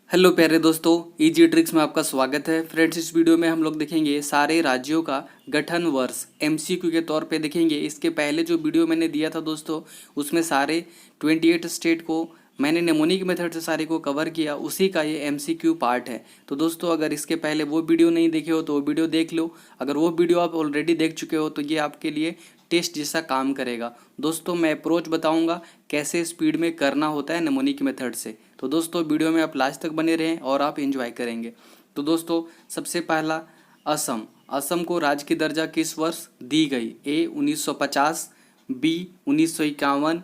Hello प्यारे दोस्तों, easy tricks में आपका स्वागत है। फ्रेंड्स, इस वीडियो में हम लोग देखेंगे सारे राज्यों का गठन वर्ष एमसीक्यू के तौर पे देखेंगे। इसके पहले जो वीडियो मैंने दिया था दोस्तों, उसमें सारे 28 स्टेट को मैंने नेमोनिक मेथड से सारे को कवर किया, उसी का ये एमसीक्यू पार्ट है। तो दोस्तों, अगर इसके पहले वो वीडियो नहीं देखे हो तो वो वीडियो देख लो। अगर वो वीडियो आप ऑलरेडी देख चुके हो तो ये आपके लिए टेस्ट जैसा काम करेगा। दोस्तों, मैं अप्रोच बताऊंगा कैसे स्पीड में करना होता है नेमोनिक मेथड से। तो दोस्तों, वीडियो में आप लास्ट तक बने रहें और आप एंजॉय करेंगे। तो दोस्तों, सबसे पहला असम। असम को राज्य की दर्जा किस वर्ष दी गई? ए 1950, बी 1951,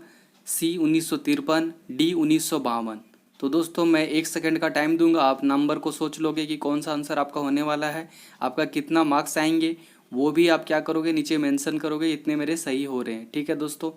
सी 1953, डी 1952। तो दोस्तों, मैं 1 सेकंड का टाइम दूंगा, आप नंबर को सोच लोगे कि कौन सा आंसर आपका होने वाला है। आपका कितना मार्क्स आएंगे वो भी आप क्या करोगे, नीचे मेंशन करोगे इतने मेरे सही हो रहे हैं। ठीक है दोस्तों,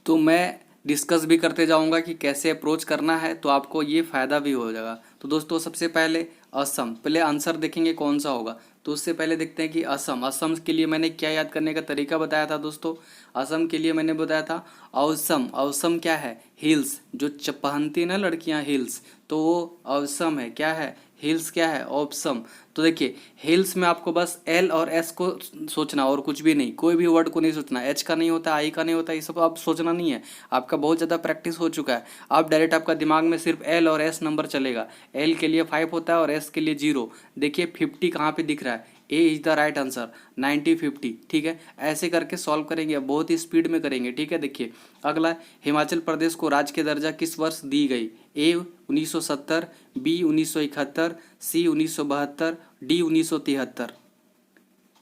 तो मैं डिस्कस भी करते जाऊंगा कि कैसे अप्रोच करना है, तो आपको ये फ़ायदा भी हो जाएगा। तो दोस्तों, सबसे पहले असम, पहले आंसर देखेंगे कौन सा होगा। तो उससे पहले देखते हैं कि असम। असम के लिए मैंने क्या याद करने का तरीका बताया था दोस्तों। असम के लिए मैंने बताया था औसम। औसम क्या है? हिल्स। जो पहनती ना लड़कियां हिल्स, तो वो औसम है। क्या है? हिल्स। क्या है? ऑप्सम। तो देखिए, हिल्स में आपको बस एल और एस को सोचना और कुछ भी नहीं, कोई भी वर्ड को नहीं सोचना। एच का नहीं होता, आई का नहीं होता, ये सब आप सोचना नहीं है। आपका बहुत ज़्यादा प्रैक्टिस हो चुका है। आप डायरेक्ट आपका दिमाग में सिर्फ एल और एस नंबर चलेगा। एल के लिए 5 होता है और एस के लिए 0। देखिए 50 कहाँ पे दिख रहा है? ए इज द राइट आंसर, 90 50। ठीक है, ऐसे करके सॉल्व करेंगे, बहुत ही स्पीड में करेंगे। ठीक है, देखिए अगला, हिमाचल प्रदेश को राज्य की दर्जा किस वर्ष दी गई? ए 1970, बी 1971, सी 1972, डी 1973।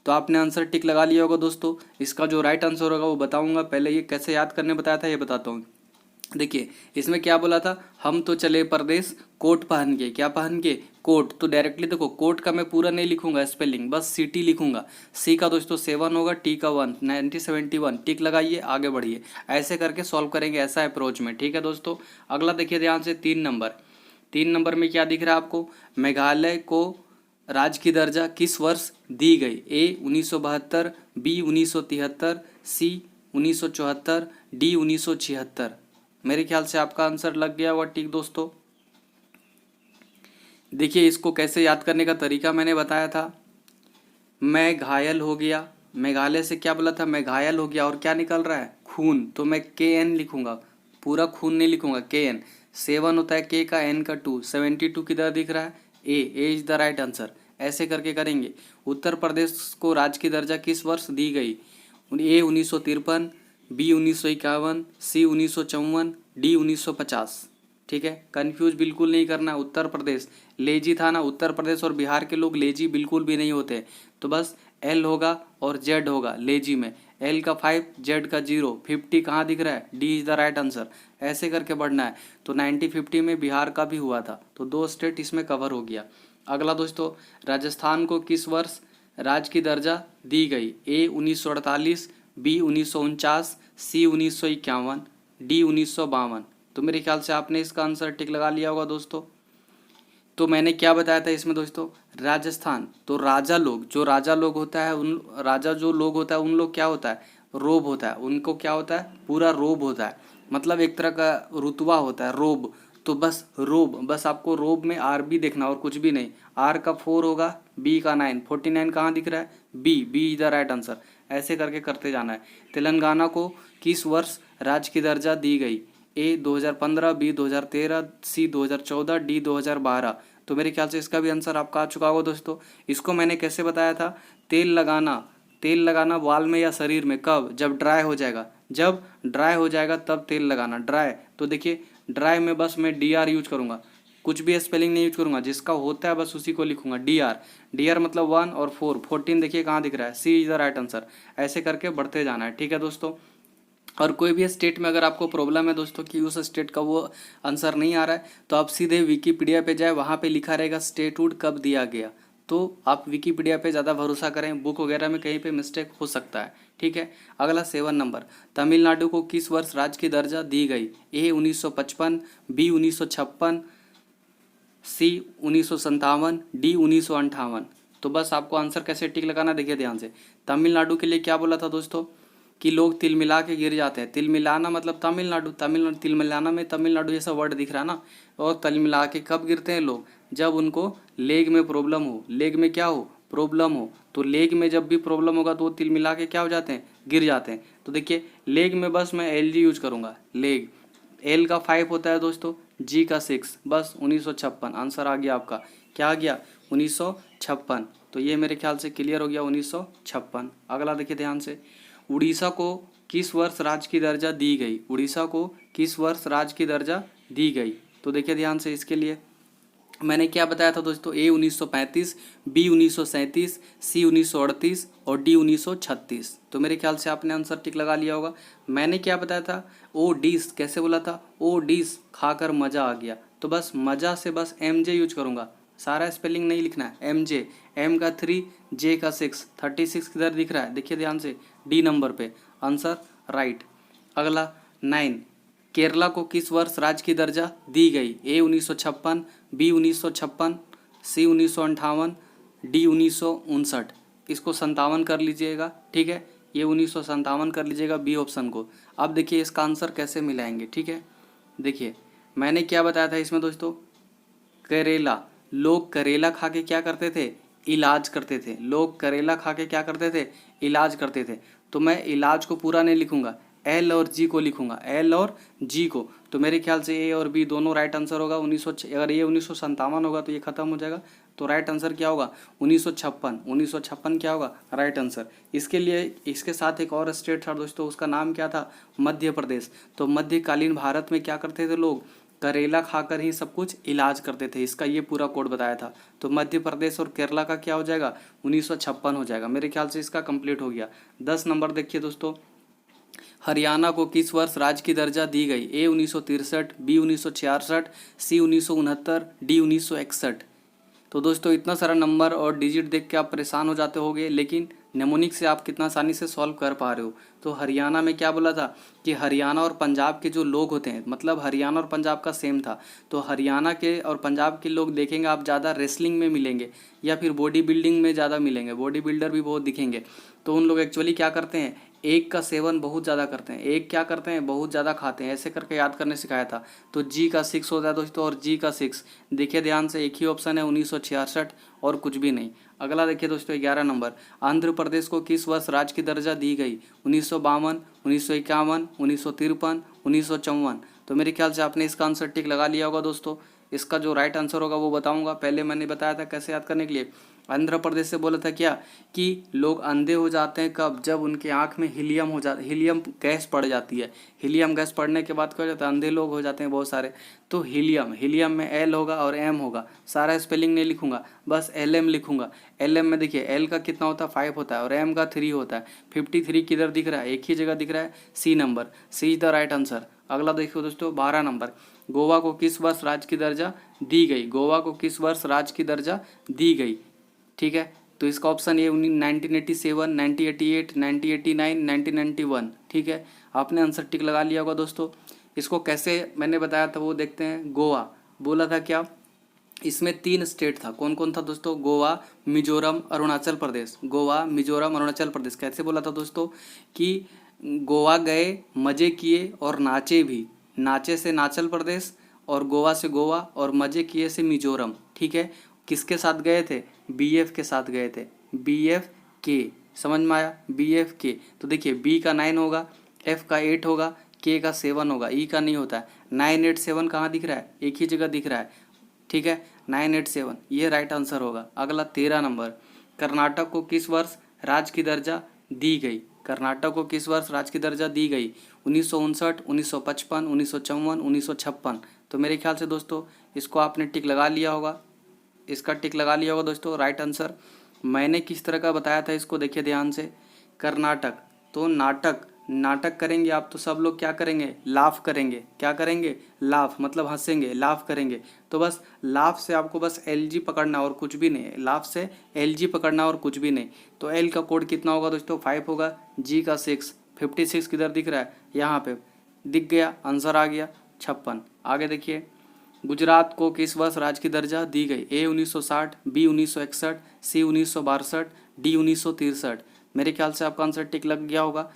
तो आपने आंसर टिक लगा लिया होगा दोस्तों। इसका जो राइट आंसर होगा वो बताऊंगा, पहले ये कैसे याद करने बताया था ये बताता हूँ। देखिए, इसमें क्या बोला था? हम तो चले परदेश कोट पहन के। क्या पहन के? कोट। तो डायरेक्टली देखो, कोट का मैं पूरा नहीं लिखूंगा स्पेलिंग, बस सिटी लिखूंगा। सी का दोस्तों 7 होगा, टी का 1, 1971। टिक लगाइए, आगे बढ़िए। ऐसे करके सॉल्व करेंगे, ऐसा अप्रोच में। ठीक है दोस्तों, अगला देखिए ध्यान से, 3 नंबर। 3 नंबर में क्या दिख रहा है आपको? मेघालय को राज्य की दर्जा किस वर्ष दी गई? ए 1972, बी 1973, सी 1974, डी 1976। मेरे ख्याल से आपका आंसर लग गया हुआ टिक दोस्तों। देखिए, इसको कैसे याद करने का तरीका मैंने बताया था। मैं घायल हो गया, मेघालय से क्या बोला था? मैं घायल हो गया, और क्या निकल रहा है? खून। तो मैं के एन लिखूंगा, पूरा खून नहीं लिखूंगा, के एन। 7 होता है के का, एन का 2, 72 किधर दिख रहा है? ए इज द राइट आंसर। ऐसे करके करेंगे। उत्तर प्रदेश को राज्य की दर्जा किस वर्ष दी गई? ए 1953, बी 1951, सी 1954, डी 1950। ठीक है, कंफ्यूज बिल्कुल नहीं करना। उत्तर प्रदेश लेजी था ना, उत्तर प्रदेश और बिहार के लोग लेजी बिल्कुल भी नहीं होते। तो बस एल होगा और जेड होगा लेजी में। एल का 5, जेड का 0, 50 कहाँ दिख रहा है? D is the right answer. ऐसे करके बढ़ना है। तो 90-50 में बिहार का भी हुआ था, तो 2 स्टेट इसमें कवर हो गया। अगला दोस्तों, राजस्थान को किस वर्ष राज्य की दर्जा दी गई? ए 1948, बी 1949, सी 1951, डी 1952। तो मेरे ख्याल से आपने इसका आंसर टिक लगा लिया होगा दोस्तों। तो मैंने क्या बताया था इसमें दोस्तों? राजस्थान तो राजा लोग, जो राजा लोग होता है, उन राजा जो लोग होता है उन लोग क्या होता है? रोब होता है। उनको क्या होता है? पूरा रोब होता है, मतलब एक तरह का रुतबा होता है, रोब। तो बस रोब, बस आपको रोब में आर बी देखना और कुछ भी नहीं। आर का 4 होगा, बी का 9, 49 कहाँ दिख रहा है? B is the right answer. ऐसे करके करते जाना है। तेलंगाना को किस वर्ष राज्य की दर्जा दी गई? ए 2015, बी 2013, सी 2014, डी 2012। तो मेरे ख्याल से इसका भी आंसर आपका आ चुका होगा दोस्तों। इसको मैंने कैसे बताया था? तेल लगाना बाल में या शरीर में कब? जब ड्राई हो जाएगा। जब ड्राई हो जाएगा तब तेल लगाना। ड्राई, तो देखिए ड्राई में बस मैं डी आर यूज करूँगा, कुछ भी स्पेलिंग नहीं यूज करूँगा, जिसका होता है बस उसी को लिखूंगा। D R. डी आर मतलब 1 और 4, 14 देखिए कहाँ दिख रहा है? सी इज द राइट आंसर। ऐसे करके बढ़ते जाना है। ठीक है दोस्तों, और कोई भी स्टेट में अगर आपको प्रॉब्लम है दोस्तों कि उस स्टेट का वो आंसर नहीं आ रहा है, तो आप सीधे विकीपीडिया पे जाए, वहाँ पे लिखा रहेगा स्टेटहुड कब दिया गया। तो आप विकीपीडिया पे ज़्यादा भरोसा करें, बुक वगैरह में कहीं पे मिस्टेक हो सकता है। ठीक है, अगला 7 नंबर। तमिलनाडु को किस वर्ष राज्य की दर्जा दी गई? ए 1955, बी 1956, सी 1957, डी 1958। तो बस आपको आंसर कैसे टिक लगाना देखिए ध्यान से। तमिलनाडु के लिए क्या बोला था दोस्तों? कि लोग तिल मिला के गिर जाते हैं। तिल मिलाना मतलब तमिलनाडु, तमिलनाडु तिल मिलाना में तमिलनाडु जैसा वर्ड दिख रहा है ना। और तिल मिला के कब गिरते हैं लोग? जब उनको लेग में प्रॉब्लम हो। लेग में क्या हो? प्रॉब्लम हो। तो लेग में जब भी प्रॉब्लम होगा तो वो तिल मिला के क्या हो जाते हैं? गिर जाते हैं। तो देखिए लेग में बस मैं LG यूज करूँगा। लेग, L का 5 होता है दोस्तों, G का 6, बस 1956 आंसर आ गया आपका। क्या आ गया? 1956। तो ये मेरे ख्याल से क्लियर हो गया, 1956। अगला देखिए ध्यान से, उड़ीसा को किस वर्ष राज्य की दर्जा दी गई? उड़ीसा को किस वर्ष राज्य की दर्जा दी गई? तो देखिए ध्यान से, इसके लिए मैंने क्या बताया था दोस्तों? A 1935, B 1937, C 1938 और D 1936। तो मेरे ख्याल से आपने आंसर टिक लगा लिया होगा। मैंने क्या बताया था? ओ डिस, कैसे बोला था? ओ डिस, खाकर मज़ा आ गया। तो बस मज़ा से बस MJ यूज करूँगा, सारा स्पेलिंग नहीं लिखना है। MJ, M का 3, J का 6, 36 किधर दिख रहा है? देखिए ध्यान से, D नंबर पे, आंसर राइट। अगला 9, केरला को किस वर्ष राज्य की दर्जा दी गई? A 1956, B 1956, C 1958, D 1959। इसको 57 कर लीजिएगा, ठीक है। ये 1957 कर लीजिएगा बी ऑप्शन को। अब देखिए इसका आंसर कैसे मिलाएंगे, ठीक है। देखिए मैंने क्या बताया था इसमें दोस्तों? करेला, लोग करेला खा के क्या करते थे? इलाज करते थे। लोग करेला खा के क्या करते थे? इलाज करते थे। तो मैं इलाज को पूरा नहीं लिखूंगा, L और G को लिखूंगा, L और G को। तो मेरे ख्याल से A और B दोनों राइट आंसर होगा। अगर ये 1957 होगा तो ये खत्म हो जाएगा। तो राइट आंसर क्या होगा? 1956। 1956 क्या होगा? Right answer. इसके लिए इसके साथ एक और स्टेट था दोस्तों, उसका नाम क्या था? मध्य प्रदेश। तो मध्यकालीन भारत में क्या करते थे लोग? करेला खाकर ही सब कुछ इलाज करते थे। इसका ये पूरा कोड बताया था। तो मध्य प्रदेश और केरला का क्या हो जाएगा? 1956 हो जाएगा। मेरे ख्याल से इसका कंप्लीट हो गया। 10 नंबर देखिए दोस्तों, हरियाणा को किस वर्ष राज्य की दर्जा दी गई? A 1963, B 1966, C 1969, D 1961। तो दोस्तों इतना सारा नंबर और डिजिट देख के आप परेशान हो जाते होंगे, लेकिन नेमोनिक से आप कितना आसानी से सॉल्व कर पा रहे हो। तो हरियाणा में क्या बोला था कि हरियाणा और पंजाब के जो लोग होते हैं, मतलब हरियाणा और पंजाब का सेम था। तो हरियाणा के और पंजाब के लोग देखेंगे आप ज़्यादा रेसलिंग में मिलेंगे या फिर बॉडी बिल्डिंग में ज़्यादा मिलेंगे, बॉडी बिल्डर भी बहुत दिखेंगे। तो उन लोग एक्चुअली क्या करते हैं? एग का सेवन बहुत ज़्यादा करते हैं। एग क्या करते हैं? बहुत ज़्यादा खाते हैं। ऐसे करके याद करने सिखाया था। तो G का 6 होता है दोस्तों, और G का 6 देखिए ध्यान से, एक ही ऑप्शन है 1966 और कुछ भी नहीं। अगला देखिए दोस्तों 11 नंबर, आंध्र प्रदेश को किस वर्ष राज्य की दर्जा दी गई? 1952, 1951, 1953, 1954। तो मेरे ख्याल से आपने इसका आंसर टिक लगा लिया होगा दोस्तों। इसका जो राइट आंसर होगा वो बताऊंगा। पहले मैंने बताया था कैसे याद करने के लिए। आंध्र प्रदेश से बोला था क्या कि लोग अंधे हो जाते हैं कब? जब उनके आँख में हीलियम गैस पड़ जाती है। हीलियम गैस पड़ने के बाद क्या हो जाता है? अंधे लोग हो जाते हैं बहुत सारे। तो हीलियम में L होगा और M होगा। सारा स्पेलिंग नहीं लिखूंगा, बस LM लिखूंगा। LM में देखिए L का कितना होता है? 5 होता है और M का 3 होता है। 53 किधर दिख रहा है? एक ही जगह दिख रहा है, C number. C is the right answer. अगला देखिए दोस्तों 12 नंबर, गोवा को किस वर्ष राज्य की दर्जा दी गई? गोवा को किस वर्ष राज्य की दर्जा दी गई? ठीक है, तो इसका ऑप्शन ये 1987, 1988, 1989, 1991। ठीक है, आपने आंसर टिक लगा लिया होगा दोस्तों। इसको कैसे मैंने बताया था वो देखते हैं। गोवा बोला था क्या? इसमें 3 स्टेट था। कौन कौन था दोस्तों? गोवा, मिजोरम, अरुणाचल प्रदेश। गोवा, मिजोरम, अरुणाचल प्रदेश। कैसे बोला था दोस्तों कि गोवा गए, मज़े किए और नाचे भी। नाचे से हिमाचल प्रदेश और गोवा से गोवा और मज़े किए से मिजोरम। ठीक है, किसके साथ गए थे? BF के साथ गए थे। BF के, समझ में आया? BF के। तो देखिए B का 9 होगा, F का 8 होगा, K का 7 होगा, E का नहीं होता है। 987 कहाँ दिख रहा है? एक ही जगह दिख रहा है। ठीक है, 987 ये राइट आंसर होगा। अगला 13 नंबर, कर्नाटक को किस वर्ष राज्य की दर्जा दी गई? कर्नाटक को किस वर्ष राज्य की दर्जा दी गई? 1959, 1955, 1954, 1956। तो मेरे ख्याल से दोस्तों इसको आपने टिक लगा लिया होगा। इसका टिक लगा लिया होगा दोस्तों, राइट आंसर। मैंने किस तरह का बताया था इसको, देखिए ध्यान से। कर्नाटक, तो नाटक करेंगे आप तो सब लोग क्या करेंगे? लाफ करेंगे। क्या करेंगे? लाफ, मतलब हंसेंगे, लाफ करेंगे। तो बस लाफ से आपको बस LG पकड़ना और कुछ भी नहीं। लाफ से LG पकड़ना और कुछ भी नहीं। तो L का कोड कितना होगा दोस्तों? 5 होगा। G का 6, 56 किधर दिख रहा है? यहाँ पे दिख गया, आंसर आ गया 56। आगे देखिए, गुजरात को किस वर्ष राज्य की दर्जा दी गई? A 1960, B 1961, C 1962, D 1963। मेरे ख्याल से आपका आंसर टिक लग गया होगा।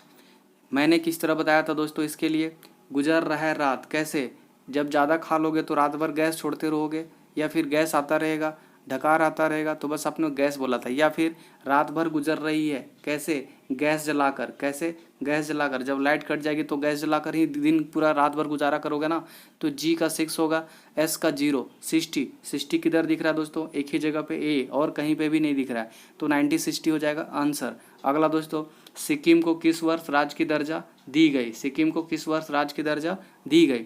मैंने किस तरह बताया था दोस्तों इसके लिए, गुजर रहा है रात, कैसे, जब ज़्यादा खा लोगे तो रात भर गैस छोड़ते रहोगे, या फिर गैस आता रहेगा, ढकार आता रहेगा, तो बस आपने गैस बोला था। या फिर रात भर गुजर रही है, कैसे, गैस जलाकर, कैसे, गैस जलाकर, जब लाइट कट जाएगी तो गैस जलाकर ही दिन पूरा रात भर गुजारा करोगे ना। तो जी का 6 होगा, एस का 0, 60, 60 किधर दिख रहा है दोस्तों, एक ही जगह पे ए, और कहीं पे भी नहीं दिख रहा है, तो 90 60 हो जाएगा आंसर। अगला दोस्तों, सिक्किम को किस वर्ष राज्य की दर्जा दी गई, सिक्किम को किस वर्ष राज्य की दर्जा दी गई,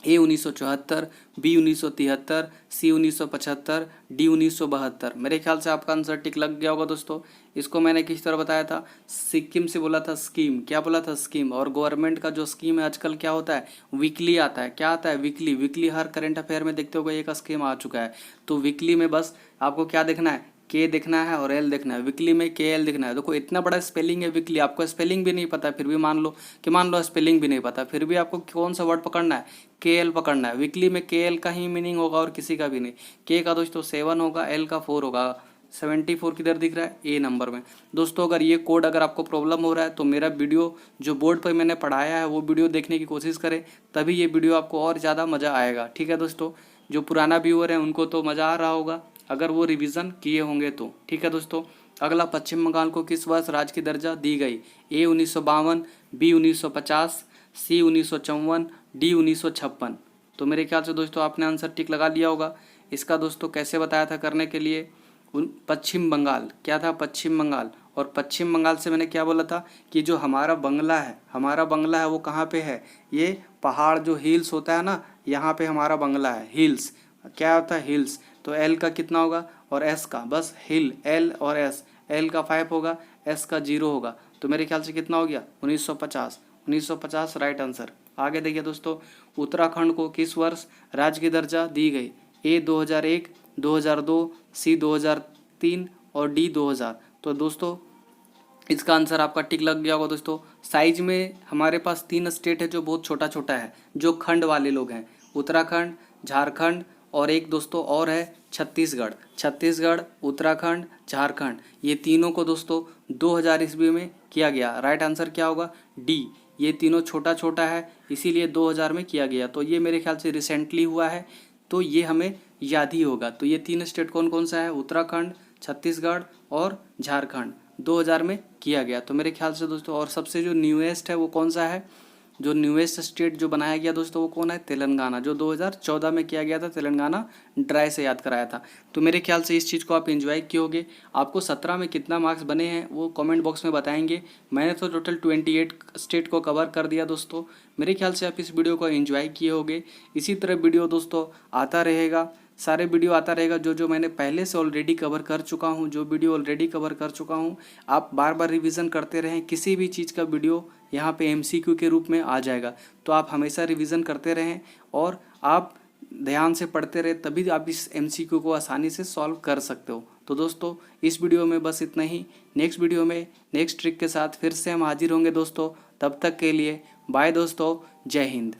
ए 1974, बी 1973, सी 1975, डी 1972। मेरे ख्याल से आपका आंसर टिक लग गया होगा दोस्तों। इसको मैंने किस तरह बताया था, सिक्किम से बोला था स्कीम, क्या बोला था स्कीम, और गवर्नमेंट का जो स्कीम है आजकल क्या होता है, वीकली आता है, क्या आता है वीकली, वीकली हर करंट अफेयर में देखते होगा एक स्कीम आ चुका है। तो वीकली में बस आपको क्या देखना है, के देखना है और एल देखना है, वीकली में के एल देखना है। देखो इतना बड़ा स्पेलिंग है वीकली, आपको स्पेलिंग भी नहीं पता, फिर भी मान लो स्पेलिंग भी नहीं पता, फिर भी आपको कौन सा वर्ड पकड़ना है, के एल पकड़ना है। वीकली में के एल का ही मीनिंग होगा और किसी का भी नहीं। के का दोस्तों 7 होगा, एल का 4 होगा, 74 किधर दिख रहा है, ए नंबर में। दोस्तों अगर ये कोड अगर आपको प्रॉब्लम हो रहा है तो मेरा वीडियो जो बोर्ड पर मैंने पढ़ाया है वो वीडियो देखने की कोशिश करें, तभी ये वीडियो आपको और ज़्यादा मज़ा आएगा। ठीक है दोस्तों, जो पुराना व्यूअर है उनको तो मज़ा आ रहा होगा अगर वो रिवीजन किए होंगे तो। ठीक है दोस्तों, अगला, पश्चिम बंगाल को किस वर्ष राज्य की दर्जा दी गई, ए 1952, बी 1950, सी 1954, डी 1956। तो मेरे ख्याल से दोस्तों आपने आंसर टिक लगा लिया होगा। इसका दोस्तों कैसे बताया था करने के लिए, पश्चिम बंगाल क्या था, पश्चिम बंगाल, और पश्चिम बंगाल से मैंने क्या बोला था कि जो हमारा बंगला है वो कहाँ पे है, ये पहाड़ जो हिल्स होता है ना, यहाँ पे हमारा बंगला है, हिल्स, क्या होता है हिल्स। तो एल का कितना होगा और एस का, बस हिल, एल और एस, एल का 5 होगा, एस का 0 होगा, तो मेरे ख्याल से कितना हो गया 1950, 1950 राइट आंसर। आगे देखिए दोस्तों, उत्तराखंड को किस वर्ष राज्य की दर्जा दी गई, ए 2001, 2002, सी 2003 और डी 2000। तो दोस्तों इसका आंसर आपका टिक लग गया होगा दोस्तों। साइज में हमारे पास 3 स्टेट है जो बहुत छोटा छोटा है, जो खंड वाले लोग हैं, उत्तराखंड, झारखंड और एक दोस्तों और है छत्तीसगढ़। छत्तीसगढ़, उत्तराखंड, झारखंड, ये तीनों को दोस्तों 2000 ईस्वी में किया गया। राइट आंसर क्या होगा, डी। ये तीनों छोटा छोटा है इसीलिए 2000 में किया गया, तो ये मेरे ख्याल से रिसेंटली हुआ है, तो ये हमें याद ही होगा। तो ये 3 स्टेट कौन कौन सा है, उत्तराखंड, छत्तीसगढ़ और झारखंड, 2000 में किया गया। तो मेरे ख्याल से दोस्तों, और सबसे जो न्यूएस्ट है वो कौन सा है, जो न्यूएस्ट स्टेट जो बनाया गया दोस्तों वो कौन है, तेलंगाना, जो 2014 में किया गया था, तेलंगाना ड्राई से याद कराया था। तो मेरे ख्याल से इस चीज़ को आप एंजॉय किए होगे। आपको 17 में कितना मार्क्स बने हैं वो कमेंट बॉक्स में बताएंगे। मैंने तो टोटल 28 स्टेट को कवर कर दिया दोस्तों। मेरे ख्याल से आप इस वीडियो को एंजॉय किए होगे। इसी तरह वीडियो दोस्तों आता रहेगा, सारे वीडियो आता रहेगा जो मैंने पहले से ऑलरेडी कवर कर चुका हूँ, जो वीडियो ऑलरेडी कवर कर चुका हूँ। आप बार बार रिवीजन करते रहें, किसी भी चीज़ का वीडियो यहाँ पे MCQ के रूप में आ जाएगा, तो आप हमेशा रिवीजन करते रहें और आप ध्यान से पढ़ते रहे, तभी आप इस MCQ को आसानी से सॉल्व कर सकते हो। तो दोस्तों इस वीडियो में बस इतना ही। नेक्स्ट वीडियो में नेक्स्ट ट्रिक के साथ फिर से हम हाजिर होंगे दोस्तों। तब तक के लिए बाय दोस्तों, जय हिंद।